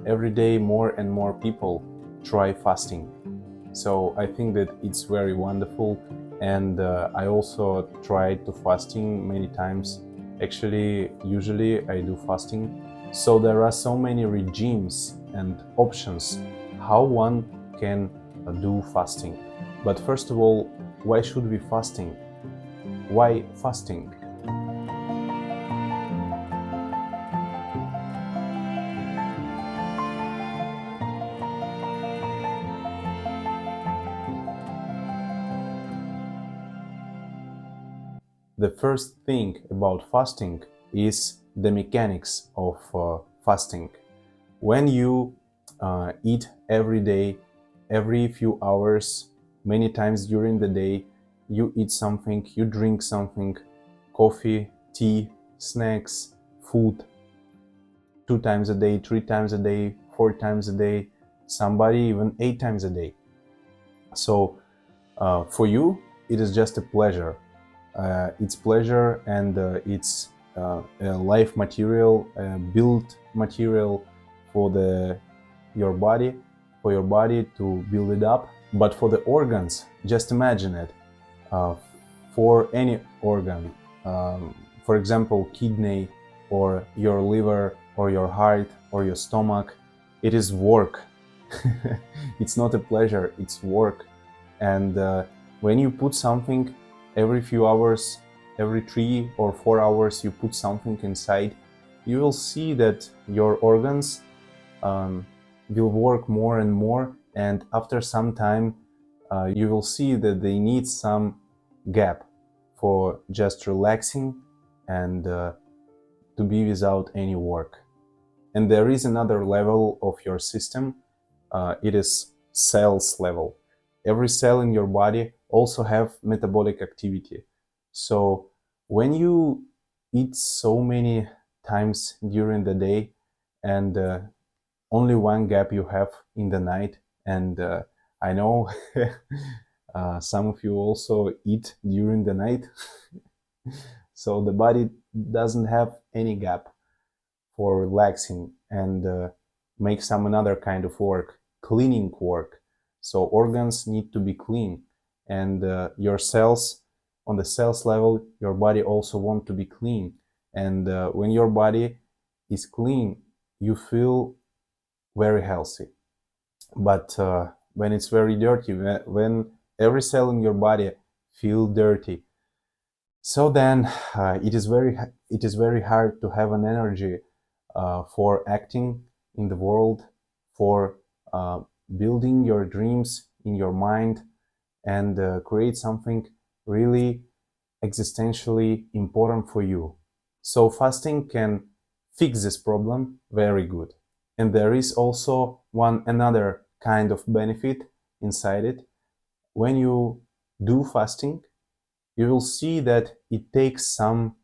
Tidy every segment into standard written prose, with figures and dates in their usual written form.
Every day more and more people try fasting. So I think that it's very wonderful, and I also tried to fasting many times. Actually, usually I do fasting. So there are so many regimes and options how one can do fasting. But first of all, why should we fasting? Why fasting? The first thing about fasting is the mechanics of fasting. When you eat every day, every few hours, many times during the day, you eat something, you drink something, coffee, tea, snacks, food, 2 times a day, 3 times a day, 4 times a day, somebody even 8 times a day. So for you, it is just a pleasure. It's pleasure, and it's a life material, build material for your body, for your body to build it up. But for the organs, just imagine it. Uh, for any organ, for example, kidney or your liver or your heart or your stomach, it is work. It's not a pleasure, it's work. And when you put something every few hours, every 3 or 4 hours, you put something inside, you will see that your organs will work more and more, and after some time you will see that they need some gap for just relaxing and to be without any work. And there is another level of your system. It is cells level. Every cell in your body also have metabolic activity. So when you eat so many times during the day, and only one gap you have in the night, and I know some of you also eat during the night, so the body doesn't have any gap for relaxing and make some another kind of work, cleaning work. So organs need to be clean, and your cells, on the cells level, your body also want to be clean. And when your body is clean, you feel very healthy. But when it's very dirty, when every cell in your body feel dirty, so then it is very hard to have an energy for acting in the world, for uh, building your dreams in your mind, and create something really existentially important for you. So fasting can fix this problem very good. And there is also another kind of benefit inside it. When you do fasting, you will see that it takes some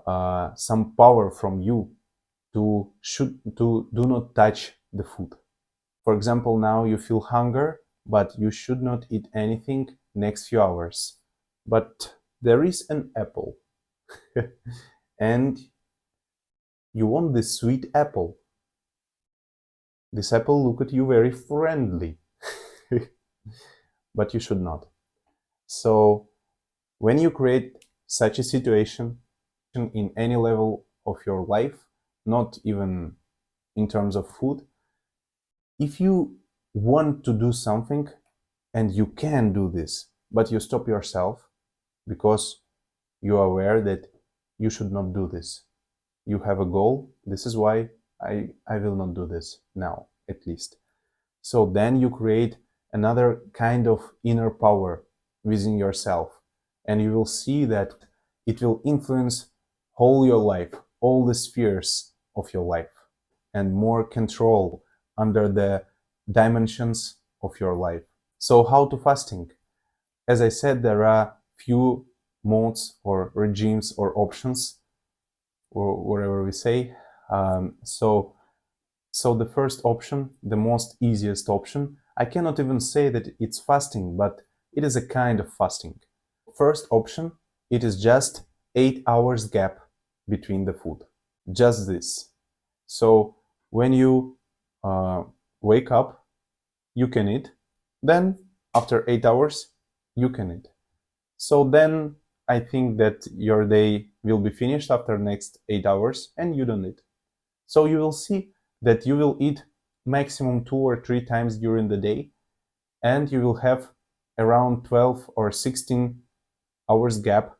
power from you to do not touch the food. For example, now you feel hunger, but you should not eat anything next few hours. But there is an apple, and you want this sweet apple. This apple look at you very friendly, but you should not. So when you create such a situation in any level of your life, not even in terms of food, if you want to do something and you can do this, but you stop yourself because you are aware that you should not do this. You have a goal. This is why I will not do this now, at least. So then you create another kind of inner power within yourself, and you will see that it will influence whole your life, all the spheres of your life, and more control under the dimensions of your life. So how to fasting? As I said, there are few modes or regimes or options, or whatever we say. So the first option, the most easiest option, I cannot even say that it's fasting, but it is a kind of fasting. First option, it is just 8 hours gap between the food. Just this. So when you wake up, you can eat. Then after 8 hours, you can eat. So then I think that your day will be finished after next 8 hours and you don't eat. So you will see that you will eat maximum 2 or 3 times during the day, and you will have around 12 or 16 hours gap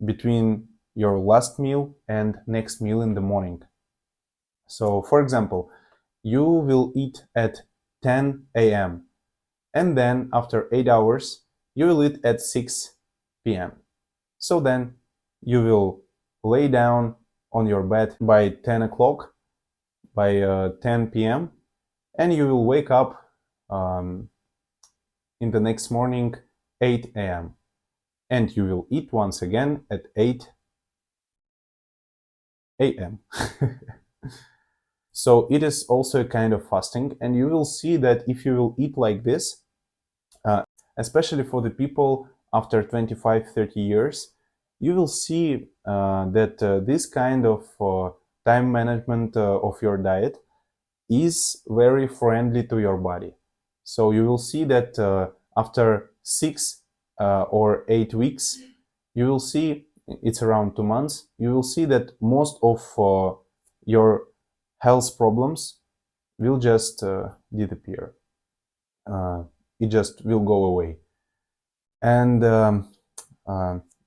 between your last meal and next meal in the morning. So for example, you will eat at 10 a.m. and then after 8 hours you will eat at 6 p.m. So then you will lay down on your bed by 10 o'clock, by 10 p.m. and you will wake up in the next morning 8 a.m. and you will eat once again at 8 a.m. So it is also a kind of fasting, and you will see that if you will eat like this, especially for the people after 25-30 years, you will see that this kind of time management of your diet is very friendly to your body. So you will see that after 6 or 8 weeks, you will see, it's around 2 months, you will see that most of your health problems will just disappear. It just will go away. And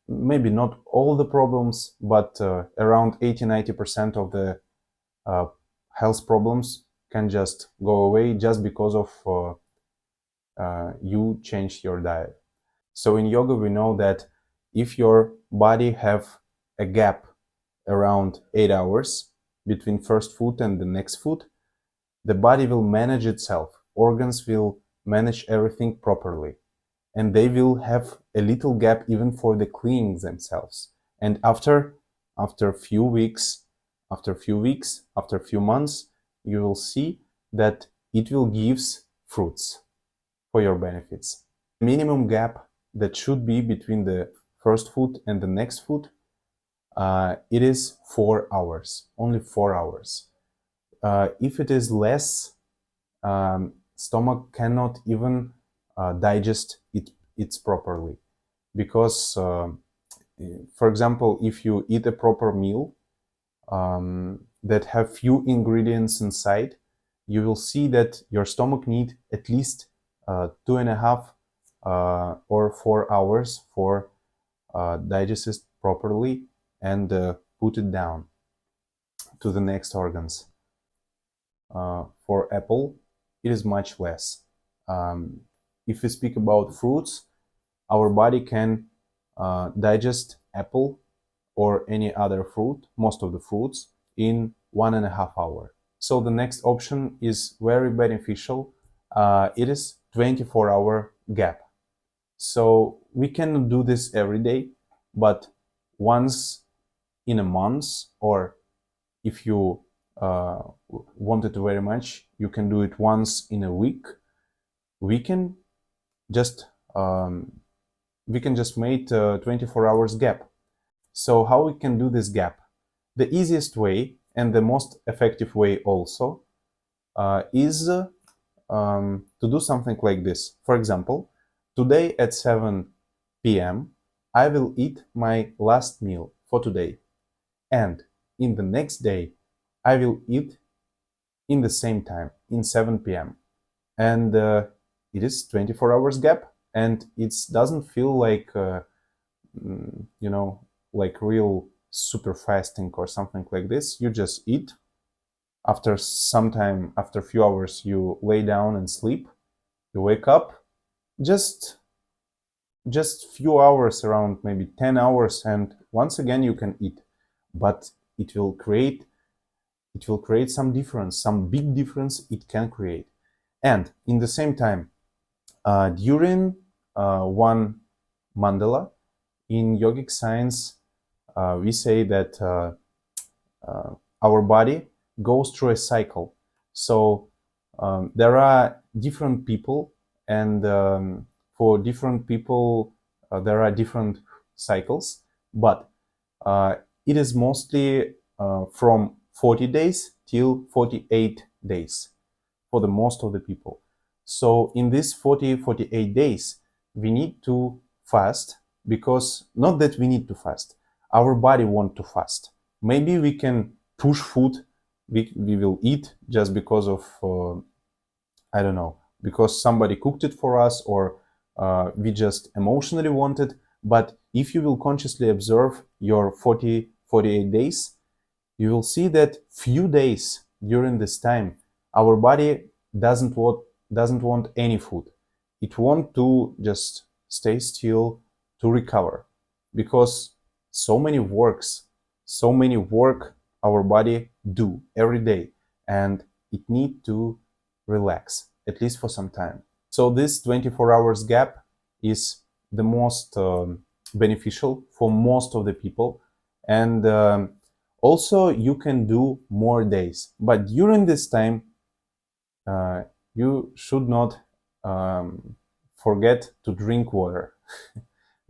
maybe not all the problems, but around 80-90% of the health problems can just go away just because of you changed your diet. So in yoga we know that if your body have a gap around 8 hours between first food and the next food, the body will manage itself. Organs will manage everything properly, and they will have a little gap even for the cleaning themselves. And after a few weeks, after a few months, you will see that it will give fruits for your benefits. The minimum gap that should be between the first food and the next food, it is 4 hours, only 4 hours. If it is less, stomach cannot even digest it properly, because for example, if you eat a proper meal that have few ingredients inside, you will see that your stomach need at least 2.5 or 4 hours for digest it properly and put it down to the next organs. For apple, it is much less. If we speak about fruits, our body can digest apple or any other fruit, most of the fruits, in 1.5 hours. So the next option is very beneficial. It is 24-hour gap. So we cannot do this every day, but once in a month, or if you want it very much, you can do it once in a week. We can just make 24 hours gap. So how we can do this gap? The easiest way and the most effective way also is to do something like this. For example, today at 7 p.m. I will eat my last meal for today, and in the next day I will eat in the same time, in 7 p.m. and it is 24 hours gap, and it doesn't feel like like real super fasting or something like this. You just eat. After some time, after a few hours, you lay down and sleep. You wake up, just few hours, around maybe 10 hours, and once again you can eat. But it will create some difference, some big difference it can create. And in the same time, during one mandala in yogic science, we say that our body goes through a cycle. So there are different people, and for different people there are different cycles, but it is mostly from 40 days till 48 days for the most of the people. So in these 48 days, we need to fast, because not that we need to fast, our body wants to fast. Maybe we can push food, we will eat just because of, I don't know, because somebody cooked it for us, or we just emotionally want it. But if you will consciously observe your 48 days, you will see that few days during this time, our body doesn't want any food. It wants to just stay still to recover, because so many work our body do every day, and it need to relax at least for some time. So this 24 hours gap is the most beneficial for most of the people, and also you can do more days, but during this time you should not forget to drink water.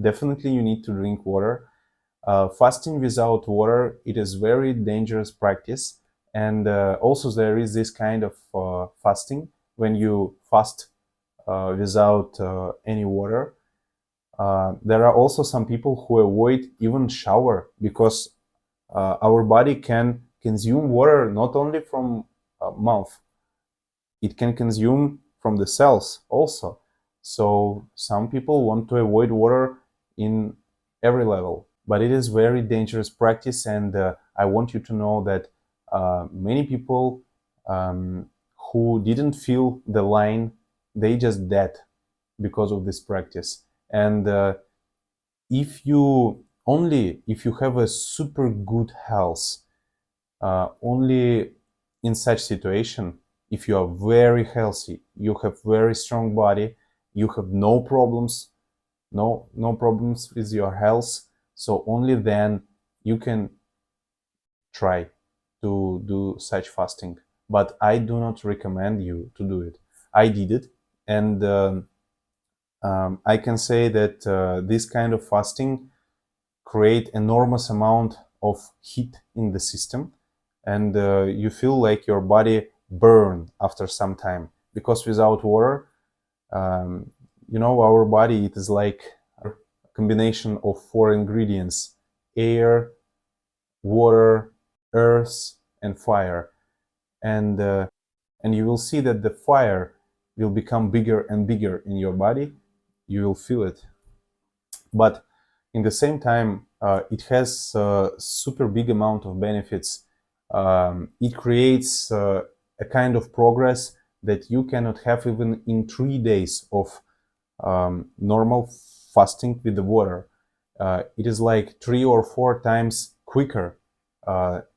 Definitely you need to drink water. Fasting without water, it is very dangerous practice. And also there is this kind of fasting when you fast without any water. There are also some people who avoid even shower, because our body can consume water not only from mouth, it can consume from the cells also. So some people want to avoid water in every level, but it is very dangerous practice. And I want you to know that many people who didn't feel the line, they just dead because of this practice. And if you have a super good health, only in such situation, if you are very healthy, you have very strong body, you have no problems with your health, so only then you can try to do such fasting. But I do not recommend you to do it. I did it, and I can say that this kind of fasting create enormous amount of heat in the system, and you feel like your body burn after some time, because without water, our body, it is like a combination of 4 ingredients: air, water, earth, and fire. And you will see that the fire will become bigger and bigger in your body. You will feel it, but in the same time, it has a super big amount of benefits. It creates a kind of progress that you cannot have even in 3 days of normal fasting with the water. It is like 3 or 4 times quicker.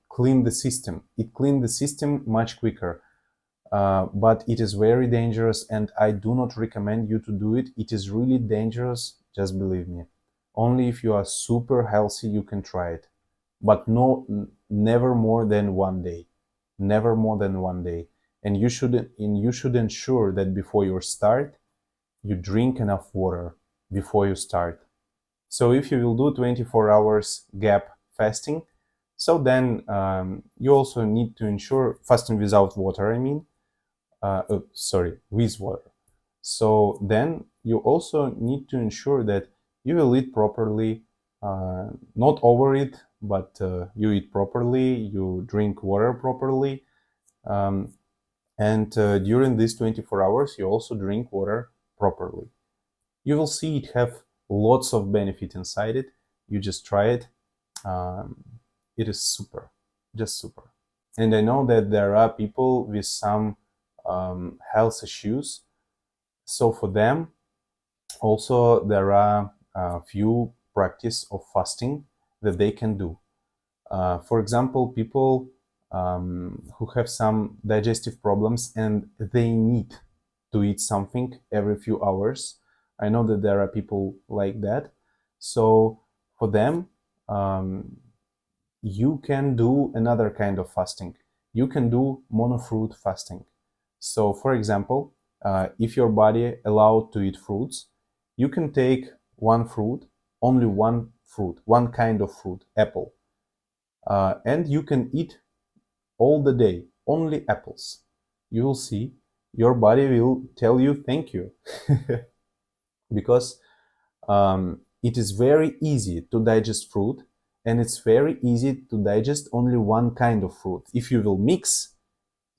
Clean the system. It cleans the system much quicker. But it is very dangerous, and I do not recommend you to do it. It is really dangerous, just believe me. Only if you are super healthy you can try it, but never more than 1 day. Never more than 1 day. And you should ensure that before you start, you drink enough water before you start. So if you will do 24 hours gap fasting, so then you also need to ensure fasting without water, with water. So then you also need to ensure that you will eat properly, not overeat, but you eat properly, you drink water properly, and during these 24 hours you also drink water properly. You will see it have lots of benefit inside it. You just try it. It is super, just super. And I know that there are people with some health issues. So for them, also there are a few practice of fasting that they can do. For example, people who have some digestive problems and they need to eat something every few hours. I know that there are people like that. So for them, you can do another kind of fasting. You can do monofruit fasting. So for example, if your body allowed to eat fruits, you can take one fruit, only one fruit, one kind of fruit, apple, and you can eat all the day, only apples, you will see your body will tell you thank you. Because it is very easy to digest fruit, and it's very easy to digest only one kind of fruit. If you will mix,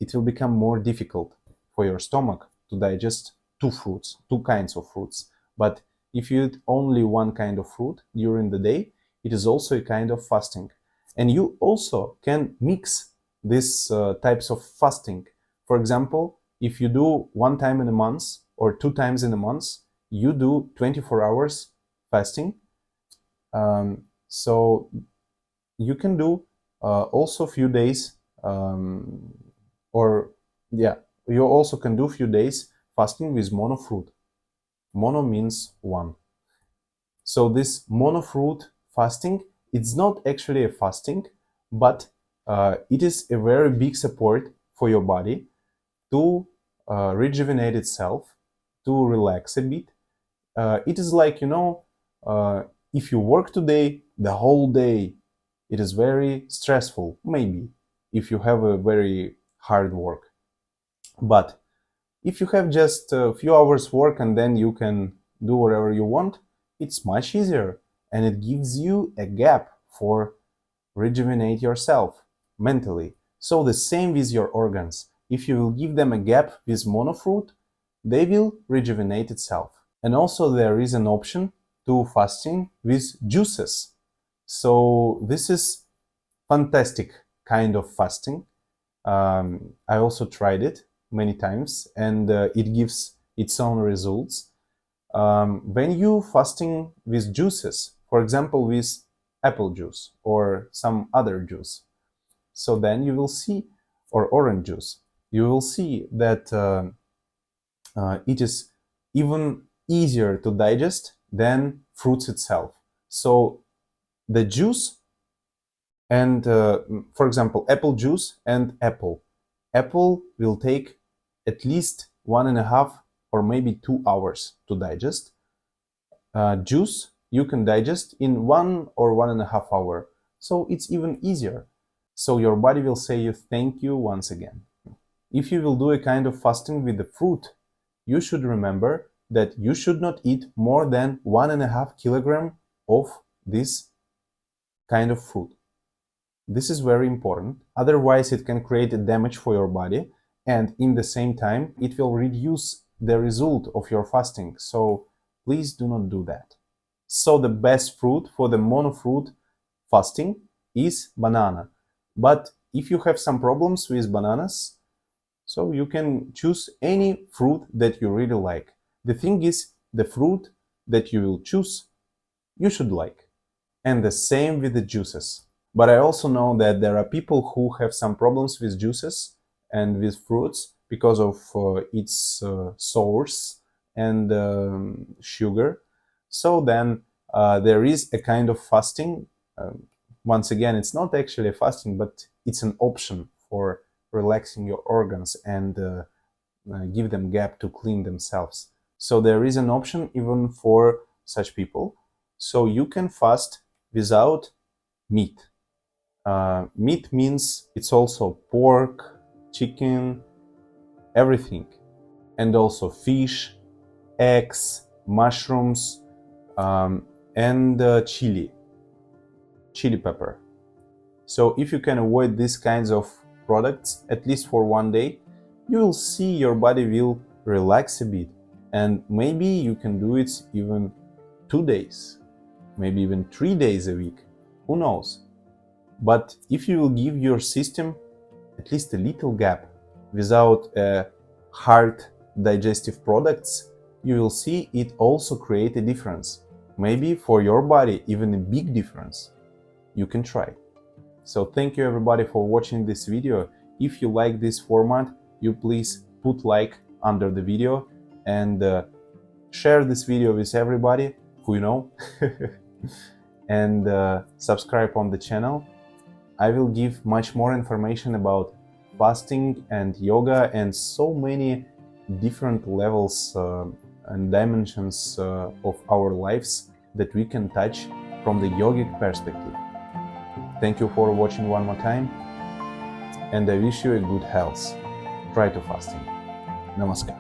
it will become more difficult for your stomach to digest two kinds of fruits. But if you eat only one kind of fruit during the day, it is also a kind of fasting. And you also can mix these types of fasting. For example, if you do one time in a month or two times in a month, you do 24 hours fasting. So you can do also few days, or yeah, you also can do few days fasting with mono fruit. Mono means one. So this mono fruit fasting, it's not actually a fasting, but it is a very big support for your body to rejuvenate itself, to relax a bit. It is like, if you work today, the whole day, it is very stressful, maybe, if you have a very hard work. But if you have just a few hours work and then you can do whatever you want, it's much easier, and it gives you a gap for rejuvenate yourself mentally. So the same with your organs. If you will give them a gap with monofruit, they will rejuvenate itself. And also there is an option to fasting with juices. So this is fantastic kind of fasting. I also tried it many times, and it gives its own results. When you fasting with juices, for example with apple juice or some other juice, so then you will see, or orange juice, you will see that it is even easier to digest than fruits itself. So the juice and, for example, apple juice and apple will take at least 1.5 or maybe 2 hours to digest. Juice you can digest in 1 or 1.5 hour, so it's even easier. So your body will say you thank you once again. If you will do a kind of fasting with the fruit, you should remember that you should not eat more than 1.5 kilogram of this kind of fruit. This is very important, otherwise it can create a damage for your body, and in the same time it will reduce the result of your fasting. So please do not do that. So the best fruit for the monofruit fasting is banana. But if you have some problems with bananas, so you can choose any fruit that you really like. The thing is, the fruit that you will choose, you should like. And the same with the juices. But I also know that there are people who have some problems with juices and with fruits because of its source and sugar. So then there is a kind of fasting. Once again, it's not actually a fasting, but it's an option for relaxing your organs and give them gap to clean themselves. So there is an option even for such people. So you can fast without meat. Meat means it's also pork, chicken, everything, and also fish, eggs, mushrooms, and chili pepper. So if you can avoid these kinds of products at least for one day, you will see your body will relax a bit, and maybe you can do it even 2 days, maybe even 3 days a week, who knows. But if you will give your system at least a little gap without hard digestive products, you will see it also create a difference. Maybe for your body even a big difference. You can try. So thank you everybody for watching this video. If you like this format, you please put like under the video and share this video with everybody who you know and subscribe on the channel. I will give much more information about fasting and yoga and so many different levels and dimensions of our lives that we can touch from the yogic perspective. Thank you for watching one more time. and I wish you a good health. Try to fasting. Namaskar.